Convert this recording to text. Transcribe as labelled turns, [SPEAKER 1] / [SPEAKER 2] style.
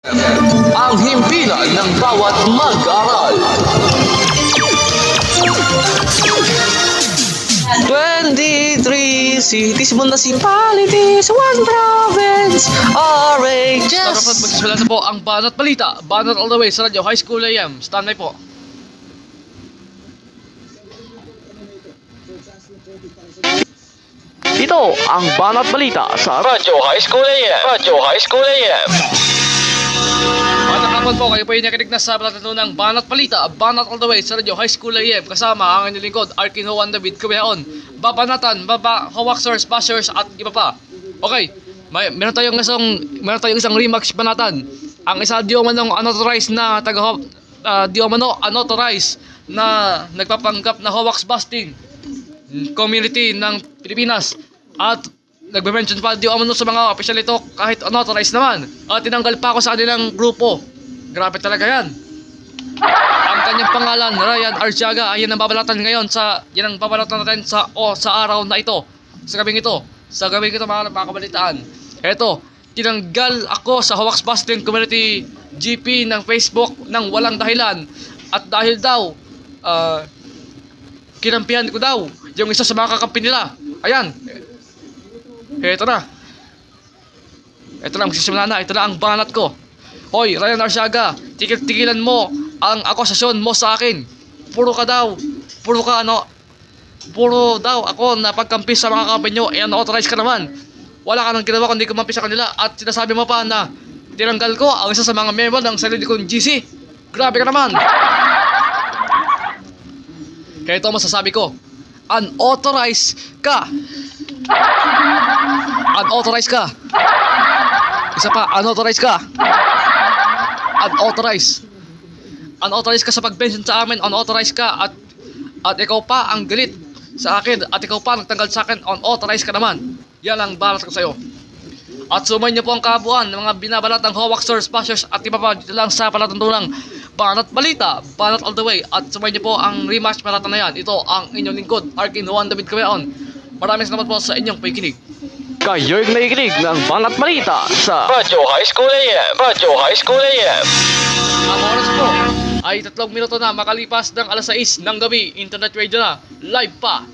[SPEAKER 1] Ang himpilan ng bawat mag-aaral. 23 cities, municipalities, one province,
[SPEAKER 2] Dapat
[SPEAKER 1] RHS.
[SPEAKER 2] magsisimula na po ang Banat Balita. Banat all the way sa Radyo High School AM. Stand by po.
[SPEAKER 1] Ito ang Banat Balita sa Radyo High School AM. Radyo High School AM.
[SPEAKER 2] Magandang hapon po, kayo po yung nakinig na sa palatunang Banat Balita, Banat all the way sa Radyo High School AM. Kasama ang inyong lingkod, Arkin Juan David Kubeaon, Babanatan, Hawaxers, Bashers at iba pa. Okay, meron tayong isang rematch banatan. Ang isa di umano unauthorized na unauthorized na nagpapanggap na Hawax busting community ng Pilipinas at nagbe-mention pa di umano sa mga official ito kahit unauthorized naman at tinanggal pa ako sa kanilang grupo. Grabe talaga yan. Ang kanyang pangalan, Ryan Arciaga, ay yan ang babalatan ngayon yan ang babalatan natin sa araw na ito, sa gabing ito mga kabalitaan. Eto, tinanggal ako sa Hawax Busting Community GP ng Facebook ng walang dahilan at dahil daw kinampihan ko daw yung isa sa mga kakampi nila. Ayan. Ito na, magsisimula na. Ito na ang banat ko. Hoy, Ryan Arciaga, tigilan mo ang akusasyon mo sa akin. Puro daw ako na pagkampi sa mga kakampi nyo. Eh, unauthorized ka naman. Wala ka nang ginawa kundi kumampi sa kanila. At sinasabi mo pa na tinanggal ko ang isa sa mga member ng sarili kong GC. Grabe ka naman. Kaya ito masasabi ko, unauthorized ka. Unauthorized ka. Isa pa, unauthorized ka. Unauthorized ka sa pag-mention sa amin. Unauthorized ka at ikaw pa ang galit sa akin at ikaw pa nagtanggal sa akin. Unauthorized ka naman. Yan ang balas ko sa'yo. At sumayin niyo po ang kabuuan ng mga binabalat ng Hawaxers, Bashers at iba pa dito lang sa palatuntunang Banat Balita, Banat all the way. At sumayin niyo po ang rematch balatan na yan. Ito ang inyong lingkod, Arkin Juan David Kubeaon. Maraming salamat po sa inyong pakikinig.
[SPEAKER 1] Kayo'y nakikinig ng Banat Balita sa Radyo High School AM. Radyo High School AM.
[SPEAKER 2] Ang oras po ay 3 minuto na makalipas ng alas 6 ng gabi. Internet radio na, live pa